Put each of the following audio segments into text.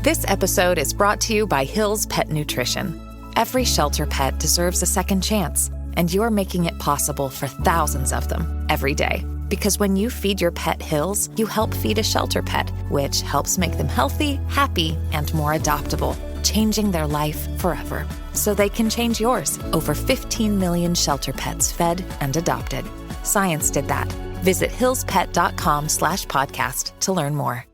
This episode is brought to you by Hill's Pet Nutrition. Every shelter pet deserves a second chance, and you're making it possible for thousands of them every day. Because when you feed your pet Hill's, you help feed a shelter pet, which helps make them healthy, happy, and more adoptable, changing their life forever. So they can change yours. Over 15 million shelter pets fed and adopted. Science did that. Visit hillspet.com/podcast to learn more.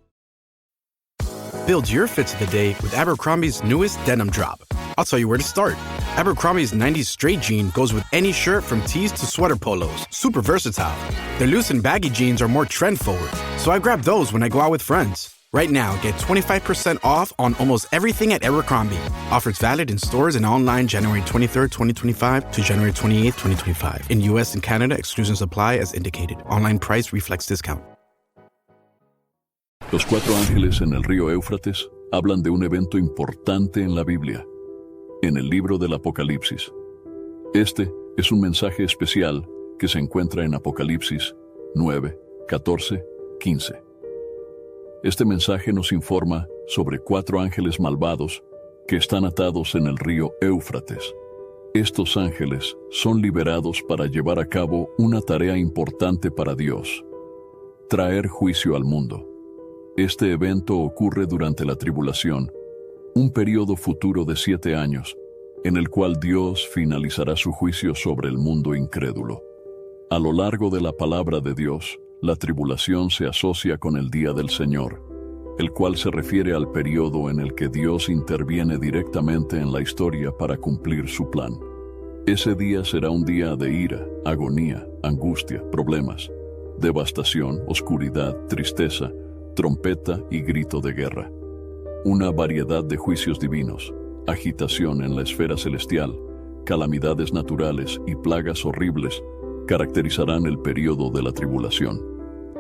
Build your fits of the day with Abercrombie's newest denim drop. I'll tell you where to start. Abercrombie's 90s straight jean goes with any shirt from tees to sweater polos. Super versatile. Their loose and baggy jeans are more trend forward, so I grab those when I go out with friends. Right now, get 25% off on almost everything at Abercrombie. Offers valid in stores and online January 23rd, 2025 to January 28th, 2025. In U.S. and Canada, exclusions apply as indicated. Online price reflects discount. Los cuatro ángeles en el río Éufrates hablan de un evento importante en la Biblia, en el libro del Apocalipsis. Este es un mensaje especial que se encuentra en Apocalipsis 9, 14, 15. Este mensaje nos informa sobre cuatro ángeles malvados que están atados en el río Éufrates. Estos ángeles son liberados para llevar a cabo una tarea importante para Dios: traer juicio al mundo. Este evento ocurre durante la tribulación, un periodo futuro de 7 años, en el cual Dios finalizará su juicio sobre el mundo incrédulo. A lo largo de la palabra de Dios, la tribulación se asocia con el día del Señor, el cual se refiere al periodo en el que Dios interviene directamente en la historia para cumplir su plan. Ese día será un día de ira, agonía, angustia, problemas, devastación, oscuridad, tristeza, trompeta y grito de guerra. Una variedad de juicios divinos, agitación en la esfera celestial, calamidades naturales y plagas horribles caracterizarán el periodo de la tribulación.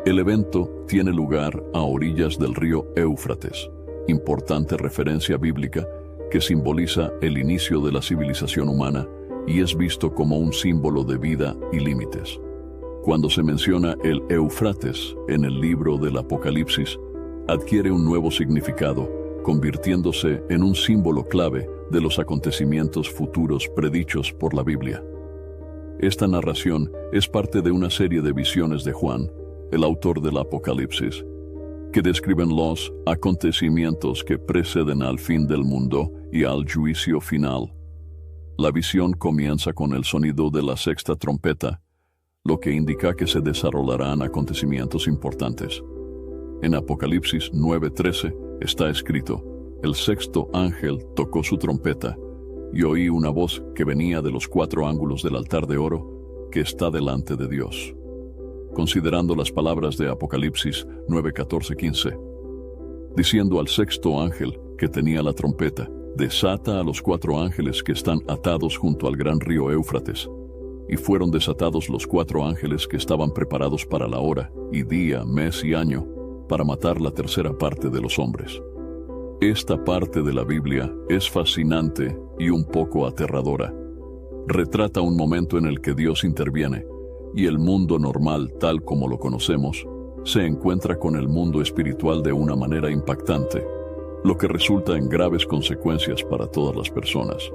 El evento tiene lugar a orillas del río Éufrates, importante referencia bíblica que simboliza el inicio de la civilización humana y es visto como un símbolo de vida y límites. Cuando se menciona el Éufrates en el libro del Apocalipsis, adquiere un nuevo significado, convirtiéndose en un símbolo clave de los acontecimientos futuros predichos por la Biblia. Esta narración es parte de una serie de visiones de Juan, el autor del Apocalipsis, que describen los acontecimientos que preceden al fin del mundo y al juicio final. La visión comienza con el sonido de la sexta trompeta, lo que indica que se desarrollarán acontecimientos importantes. En Apocalipsis 9:13 está escrito: el sexto ángel tocó su trompeta, y oí una voz que venía de los 4 ángulos del altar de oro que está delante de Dios. Considerando las palabras de Apocalipsis 9:14-15, diciendo al sexto ángel que tenía la trompeta: desata a los 4 ángeles que están atados junto al gran río Éufrates. Y fueron desatados los 4 ángeles que estaban preparados para la hora, y día, mes y año, para matar la tercera parte de los hombres. Esta parte de la Biblia es fascinante y un poco aterradora. Retrata un momento en el que Dios interviene, y el mundo normal, tal como lo conocemos, se encuentra con el mundo espiritual de una manera impactante, lo que resulta en graves consecuencias para todas las personas.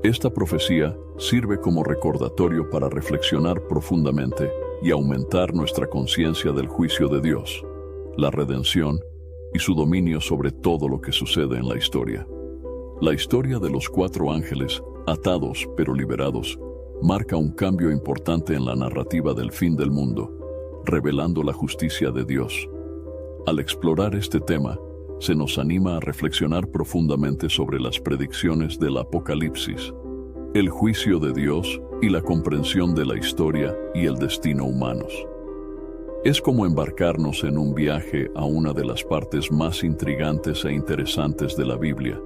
Esta profecía sirve como recordatorio para reflexionar profundamente y aumentar nuestra conciencia del juicio de Dios, la redención y su dominio sobre todo lo que sucede en la historia. La historia de los 4 ángeles, atados pero liberados, marca un cambio importante en la narrativa del fin del mundo, revelando la justicia de Dios. Al explorar este tema, se nos anima a reflexionar profundamente sobre las predicciones del Apocalipsis, el juicio de Dios y la comprensión de la historia y el destino humanos. Es como embarcarnos en un viaje a una de las partes más intrigantes e interesantes de la Biblia,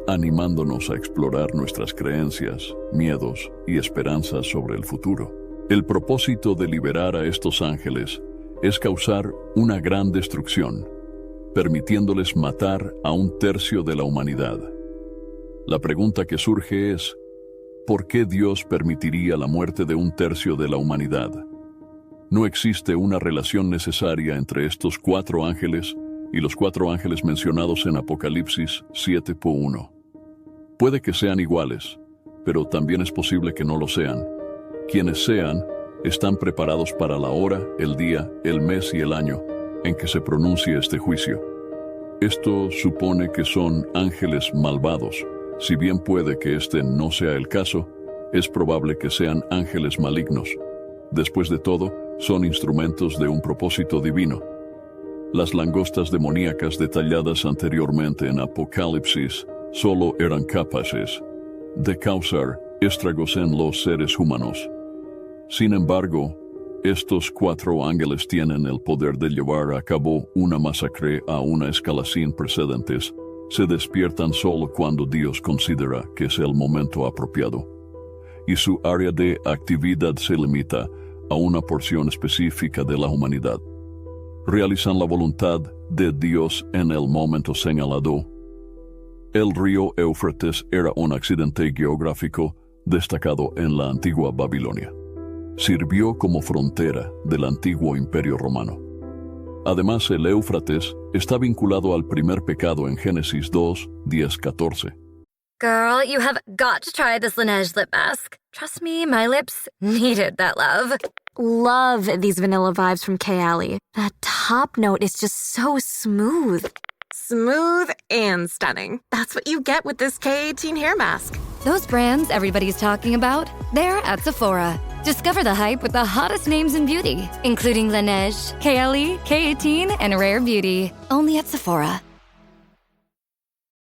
animándonos a explorar nuestras creencias, miedos y esperanzas sobre el futuro. El propósito de liberar a estos ángeles es causar una gran destrucción, permitiéndoles matar a 1/3 de la humanidad. La pregunta que surge es: ¿por qué Dios permitiría la muerte de 1/3 de la humanidad? No existe una relación necesaria entre estos 4 ángeles y los 4 ángeles mencionados en Apocalipsis 7:1. Puede que sean iguales, pero también es posible que no lo sean. Quienes sean, están preparados para la hora, el día, el mes y el año en que se pronuncie este juicio. Esto supone que son ángeles malvados. Si bien puede que este no sea el caso, es probable que sean ángeles malignos. Después de todo, son instrumentos de un propósito divino. Las langostas demoníacas detalladas anteriormente en Apocalipsis solo eran capaces de causar estragos en los seres humanos. Sin embargo, estos 4 ángeles tienen el poder de llevar a cabo una masacre a una escala sin precedentes. Se despiertan solo cuando Dios considera que es el momento apropiado, y su área de actividad se limita a una porción específica de la humanidad. Realizan la voluntad de Dios en el momento señalado. El río Éufrates era un accidente geográfico destacado en la antigua Babilonia. Sirvió como frontera del antiguo Imperio Romano. Además, el Éufrates está vinculado al primer pecado en Génesis 2:10-14. Girl, you have got to try this Laneige lip mask. Trust me, my lips needed that love. Love these vanilla vibes from Kayali. That top note is just so smooth. Smooth and stunning. That's what you get with this K18 hair mask. Those brands everybody's talking about, they're at Sephora. Discover the hype with the hottest names in beauty, including Laneige, KLE, K18, and Rare Beauty. Only at Sephora.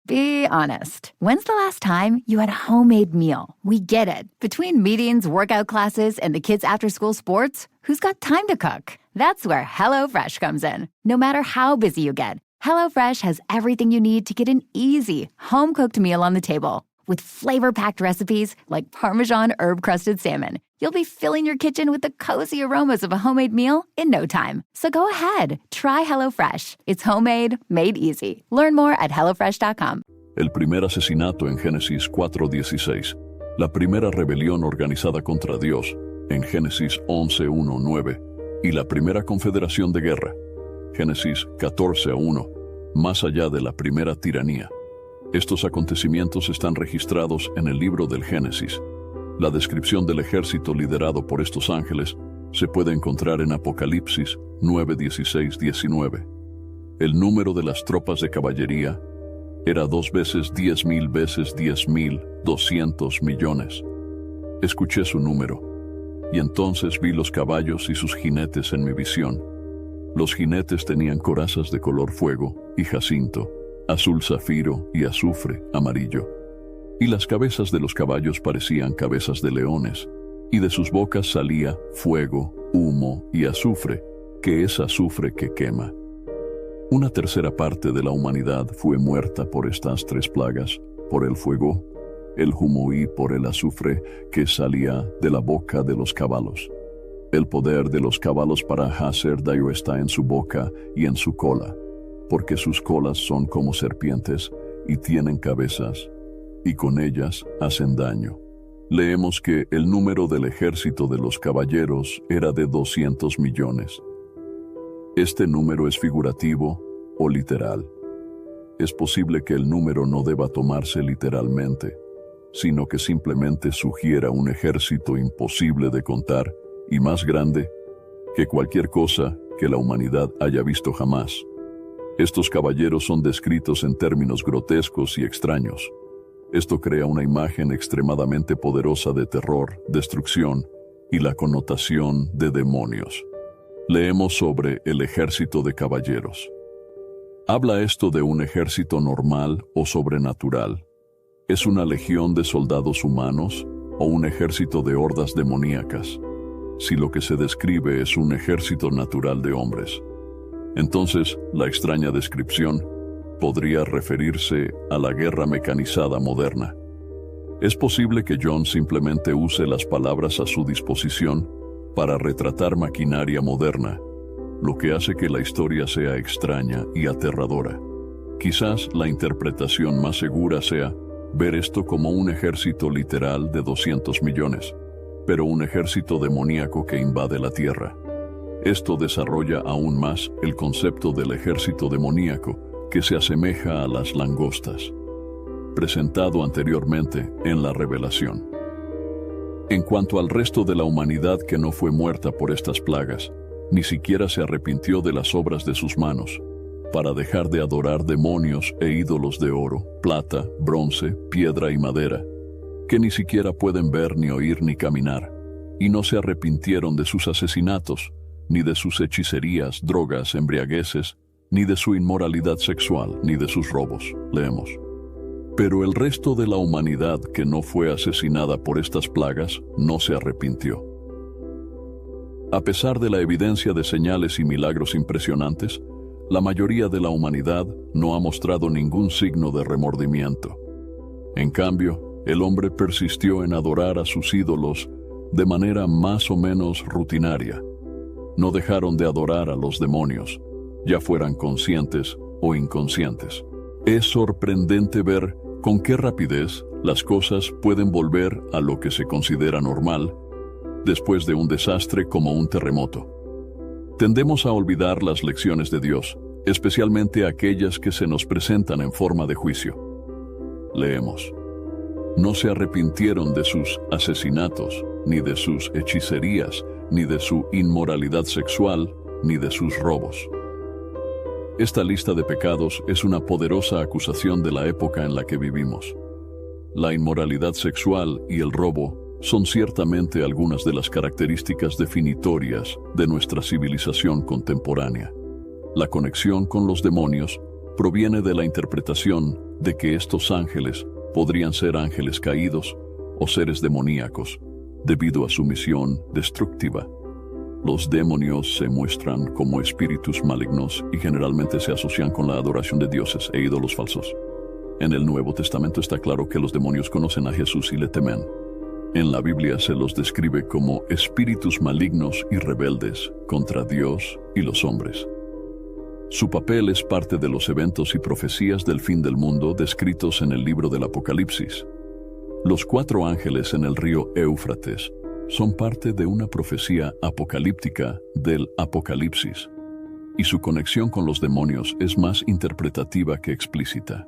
Be honest. When's the last time you had a homemade meal? We get it. Between meetings, workout classes, and the kids' after-school sports, who's got time to cook? That's where HelloFresh comes in. No matter how busy you get, HelloFresh has everything you need to get an easy, home-cooked meal on the table. With flavor-packed recipes like Parmesan herb-crusted salmon, you'll be filling your kitchen with the cozy aromas of a homemade meal in no time. So go ahead, try HelloFresh. It's homemade, made easy. Learn more at HelloFresh.com. El primer asesinato en Génesis 4:16. La primera rebelión organizada contra Dios en Génesis 11:1-9. Y la primera confederación de guerra. Génesis 14:1. Más allá de la primera tiranía. Estos acontecimientos están registrados en el libro del Génesis. La descripción del ejército liderado por estos ángeles se puede encontrar en Apocalipsis 9:16-19. El número de las tropas de caballería era 2 veces 10,000 veces 10,000, 200 millones. Escuché su número, y entonces vi los caballos y sus jinetes en mi visión. Los jinetes tenían corazas de color fuego y jacinto, azul zafiro y azufre amarillo. Y las cabezas de los caballos parecían cabezas de leones, y de sus bocas salía fuego, humo y azufre, que es azufre que quema. Una tercera parte de la humanidad fue muerta por estas 3 plagas, por el fuego, el humo y por el azufre que salía de la boca de los caballos. El poder de los caballos para hacer daño está en su boca y en su cola, porque sus colas son como serpientes y tienen cabezas, y con ellas hacen daño. Leemos que el número del ejército de los caballeros era de 200 millones. Este número es figurativo o literal. Es posible que el número no deba tomarse literalmente, sino que simplemente sugiera un ejército imposible de contar y más grande que cualquier cosa que la humanidad haya visto jamás. Estos caballeros son descritos en términos grotescos y extraños. Esto crea una imagen extremadamente poderosa de terror, destrucción y la connotación de demonios. Leemos sobre el ejército de caballeros. ¿Habla esto de un ejército normal o sobrenatural? ¿Es una legión de soldados humanos o un ejército de hordas demoníacas? Si lo que se describe es un ejército natural de hombres, entonces la extraña descripción podría referirse a la guerra mecanizada moderna. Es posible que John simplemente use las palabras a su disposición para retratar maquinaria moderna, lo que hace que la historia sea extraña y aterradora. Quizás la interpretación más segura sea ver esto como un ejército literal de 200 millones, pero un ejército demoníaco que invade la tierra. Esto desarrolla aún más el concepto del ejército demoníaco que se asemeja a las langostas, presentado anteriormente en la Revelación. En cuanto al resto de la humanidad que no fue muerta por estas plagas, ni siquiera se arrepintió de las obras de sus manos, para dejar de adorar demonios e ídolos de oro, plata, bronce, piedra y madera, que ni siquiera pueden ver ni oír ni caminar, y no se arrepintieron de sus asesinatos, ni de sus hechicerías, drogas, embriagueces, ni de su inmoralidad sexual, ni de sus robos. Leemos. Pero el resto de la humanidad que no fue asesinada por estas plagas no se arrepintió. A pesar de la evidencia de señales y milagros impresionantes, la mayoría de la humanidad no ha mostrado ningún signo de remordimiento. En cambio, el hombre persistió en adorar a sus ídolos de manera más o menos rutinaria. No dejaron de adorar a los demonios, ya fueran conscientes o inconscientes. Es sorprendente ver con qué rapidez las cosas pueden volver a lo que se considera normal después de un desastre como un terremoto. Tendemos a olvidar las lecciones de Dios, especialmente aquellas que se nos presentan en forma de juicio. Leemos. No se arrepintieron de sus asesinatos, ni de sus hechicerías, ni de su inmoralidad sexual, ni de sus robos. Esta lista de pecados es una poderosa acusación de la época en la que vivimos. La inmoralidad sexual y el robo son ciertamente algunas de las características definitorias de nuestra civilización contemporánea. La conexión con los demonios proviene de la interpretación de que estos ángeles podrían ser ángeles caídos o seres demoníacos, debido a su misión destructiva. Los demonios se muestran como espíritus malignos y generalmente se asocian con la adoración de dioses e ídolos falsos. En el Nuevo Testamento está claro que los demonios conocen a Jesús y le temen. En la Biblia se los describe como espíritus malignos y rebeldes contra Dios y los hombres. Su papel es parte de los eventos y profecías del fin del mundo descritos en el libro del Apocalipsis. Los 4 ángeles en el río Éufrates son parte de una profecía apocalíptica del Apocalipsis, y su conexión con los demonios es más interpretativa que explícita.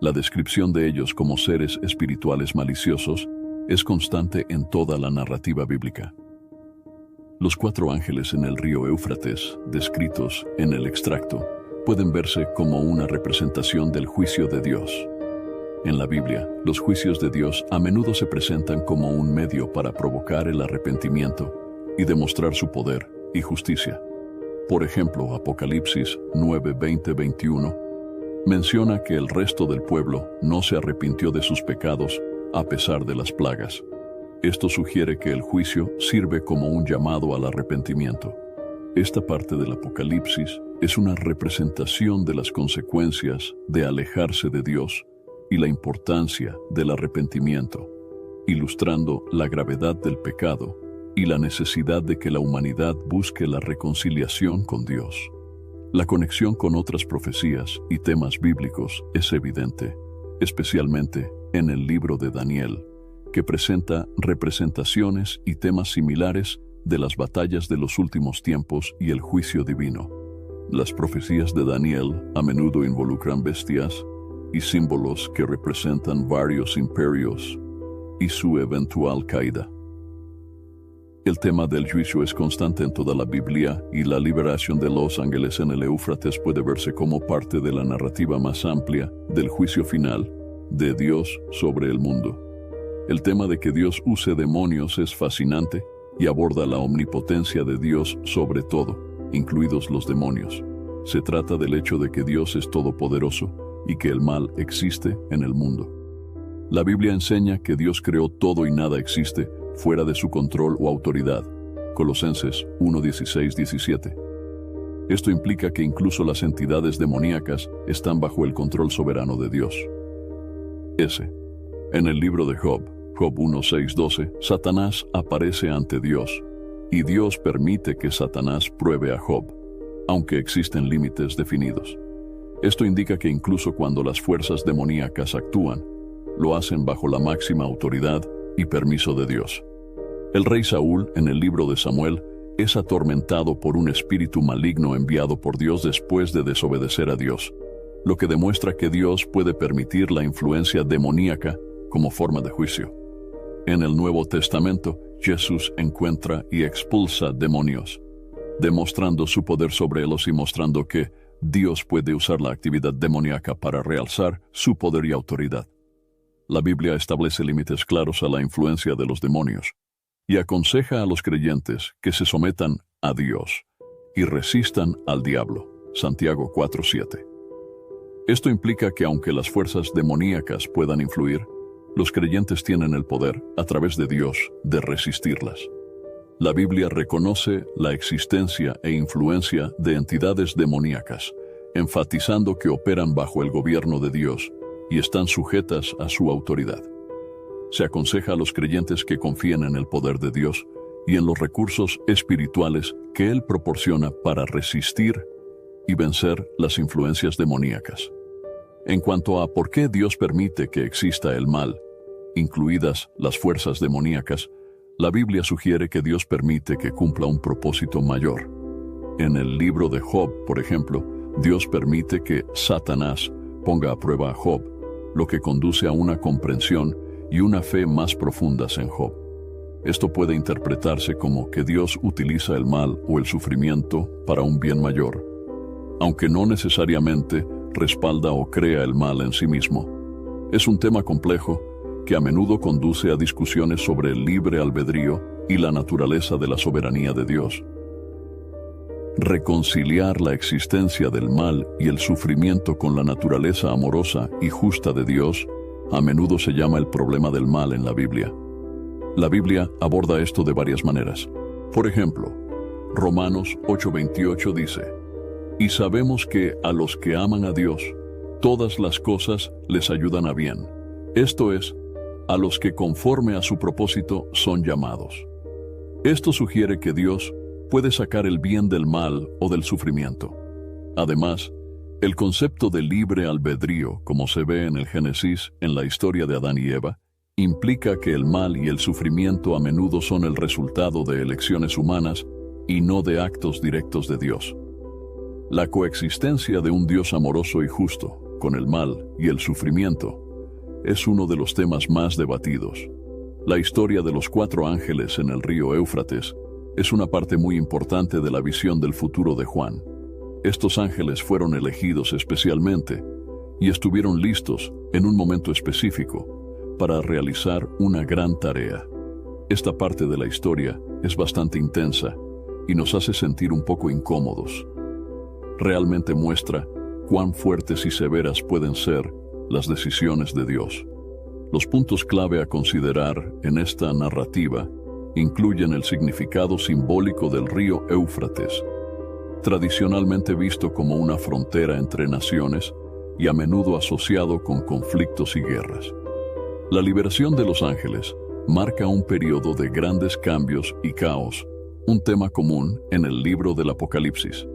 La descripción de ellos como seres espirituales maliciosos es constante en toda la narrativa bíblica. Los 4 ángeles en el río Éufrates, descritos en el extracto, pueden verse como una representación del juicio de Dios. En la Biblia, los juicios de Dios a menudo se presentan como un medio para provocar el arrepentimiento y demostrar su poder y justicia. Por ejemplo, Apocalipsis 9, 20, 21 menciona que el resto del pueblo no se arrepintió de sus pecados a pesar de las plagas. Esto sugiere que el juicio sirve como un llamado al arrepentimiento. Esta parte del Apocalipsis es una representación de las consecuencias de alejarse de Dios y la importancia del arrepentimiento, ilustrando la gravedad del pecado y la necesidad de que la humanidad busque la reconciliación con Dios. La conexión con otras profecías y temas bíblicos es evidente, especialmente en el libro de Daniel, que presenta representaciones y temas similares de las batallas de los últimos tiempos y el juicio divino. Las profecías de Daniel a menudo involucran bestias y símbolos que representan varios imperios y su eventual caída. El tema del juicio es constante en toda la Biblia y la liberación de los ángeles en el Éufrates puede verse como parte de la narrativa más amplia del juicio final de Dios sobre el mundo. El tema de que Dios use demonios es fascinante y aborda la omnipotencia de Dios sobre todo, incluidos los demonios. Se trata del hecho de que Dios es todopoderoso y que el mal existe en el mundo. La Biblia enseña que Dios creó todo y nada existe fuera de su control o autoridad. Colosenses 1, 16, 17. Esto implica que incluso las entidades demoníacas están bajo el control soberano de Dios. En el libro de Job 1, 6, 12, Satanás aparece ante Dios, y Dios permite que Satanás pruebe a Job, aunque existen límites definidos. Esto indica que incluso cuando las fuerzas demoníacas actúan, lo hacen bajo la máxima autoridad y permiso de Dios. El rey Saúl, en el libro de Samuel, es atormentado por un espíritu maligno enviado por Dios después de desobedecer a Dios, lo que demuestra que Dios puede permitir la influencia demoníaca como forma de juicio. En el Nuevo Testamento, Jesús encuentra y expulsa demonios, demostrando su poder sobre ellos y mostrando que Dios puede usar la actividad demoníaca para realzar su poder y autoridad. La Biblia establece límites claros a la influencia de los demonios y aconseja a los creyentes que se sometan a Dios y resistan al diablo. Santiago 4:7. Esto implica que aunque las fuerzas demoníacas puedan influir, los creyentes tienen el poder, a través de Dios, de resistirlas. La Biblia reconoce la existencia e influencia de entidades demoníacas, enfatizando que operan bajo el gobierno de Dios y están sujetas a su autoridad. Se aconseja a los creyentes que confíen en el poder de Dios y en los recursos espirituales que Él proporciona para resistir y vencer las influencias demoníacas. En cuanto a por qué Dios permite que exista el mal, incluidas las fuerzas demoníacas, la Biblia sugiere que Dios permite que cumpla un propósito mayor. En el libro de Job, por ejemplo, Dios permite que Satanás ponga a prueba a Job, lo que conduce a una comprensión y una fe más profundas en Job. Esto puede interpretarse como que Dios utiliza el mal o el sufrimiento para un bien mayor, aunque no necesariamente respalda o crea el mal en sí mismo. Es un tema complejo que a menudo conduce a discusiones sobre el libre albedrío y la naturaleza de la soberanía de Dios. Reconciliar la existencia del mal y el sufrimiento con la naturaleza amorosa y justa de Dios a menudo se llama el problema del mal en la Biblia. La Biblia aborda esto de varias maneras. Por ejemplo, Romanos 8:28 dice: «Y sabemos que a los que aman a Dios, todas las cosas les ayudan a bien. Esto es, a los que conforme a su propósito son llamados». Esto sugiere que Dios puede sacar el bien del mal o del sufrimiento. Además, el concepto de libre albedrío, como se ve en el Génesis en la historia de Adán y Eva, implica que el mal y el sufrimiento a menudo son el resultado de elecciones humanas y no de actos directos de Dios. La coexistencia de un Dios amoroso y justo con el mal y el sufrimiento es uno de los temas más debatidos. La historia de los 4 ángeles en el río Éufrates es una parte muy importante de la visión del futuro de Juan. Estos ángeles fueron elegidos especialmente y estuvieron listos en un momento específico para realizar una gran tarea. Esta parte de la historia es bastante intensa y nos hace sentir un poco incómodos. Realmente muestra cuán fuertes y severas pueden ser las decisiones de Dios. Los puntos clave a considerar en esta narrativa incluyen el significado simbólico del río Éufrates, tradicionalmente visto como una frontera entre naciones y a menudo asociado con conflictos y guerras. La liberación de los ángeles marca un periodo de grandes cambios y caos, un tema común en el libro del Apocalipsis.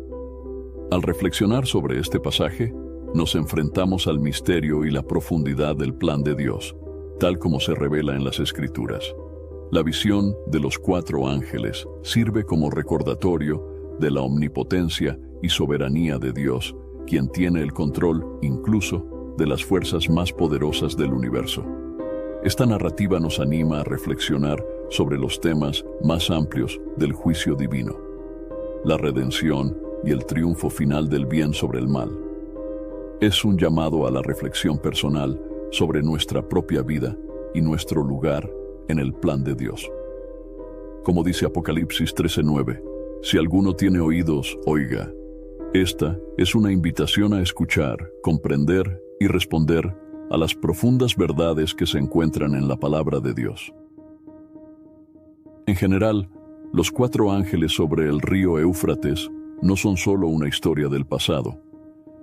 Al reflexionar sobre este pasaje, nos enfrentamos al misterio y la profundidad del plan de Dios, tal como se revela en las Escrituras. La visión de los 4 ángeles sirve como recordatorio de la omnipotencia y soberanía de Dios, quien tiene el control incluso de las fuerzas más poderosas del universo. Esta narrativa nos anima a reflexionar sobre los temas más amplios del juicio divino, la redención y el triunfo final del bien sobre el mal. Es un llamado a la reflexión personal sobre nuestra propia vida y nuestro lugar en el plan de Dios. Como dice Apocalipsis 13:9, si alguno tiene oídos, oiga. Esta es una invitación a escuchar, comprender y responder a las profundas verdades que se encuentran en la palabra de Dios. En general, los 4 ángeles sobre el río Éufrates no son solo una historia del pasado,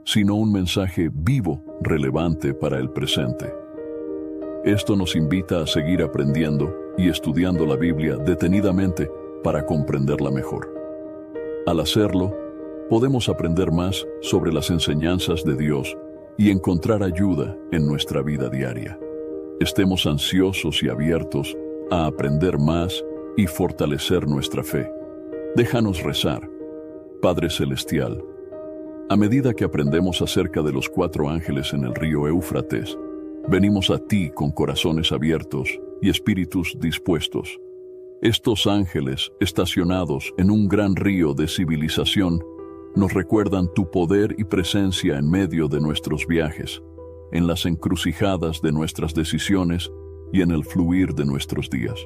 sino un mensaje vivo, relevante para el presente. Esto nos invita a seguir aprendiendo y estudiando la Biblia detenidamente para comprenderla mejor. Al hacerlo, podemos aprender más sobre las enseñanzas de Dios y encontrar ayuda en nuestra vida diaria. Estemos ansiosos y abiertos a aprender más y fortalecer nuestra fe. Déjanos rezar. Padre Celestial, a medida que aprendemos acerca de los 4 ángeles en el río Éufrates, venimos a ti con corazones abiertos y espíritus dispuestos. Estos ángeles, estacionados en un gran río de civilización, nos recuerdan tu poder y presencia en medio de nuestros viajes, en las encrucijadas de nuestras decisiones y en el fluir de nuestros días.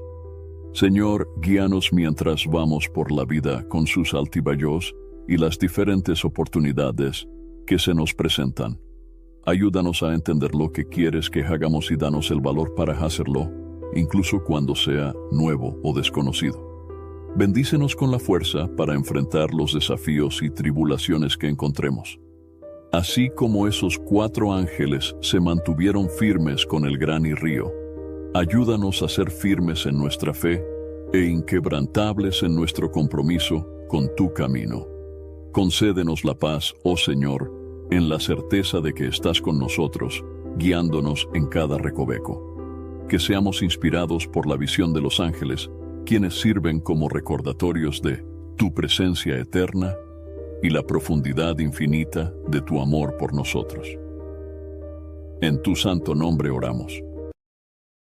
Señor, guíanos mientras vamos por la vida con sus altibajos y las diferentes oportunidades que se nos presentan. Ayúdanos a entender lo que quieres que hagamos y danos el valor para hacerlo, incluso cuando sea nuevo o desconocido. Bendícenos con la fuerza para enfrentar los desafíos y tribulaciones que encontremos. Así como esos 4 ángeles se mantuvieron firmes con el gran río, ayúdanos a ser firmes en nuestra fe e inquebrantables en nuestro compromiso con tu camino. Concédenos la paz, oh Señor, en la certeza de que estás con nosotros, guiándonos en cada recoveco. Que seamos inspirados por la visión de los ángeles, quienes sirven como recordatorios de tu presencia eterna y la profundidad infinita de tu amor por nosotros. En tu santo nombre oramos.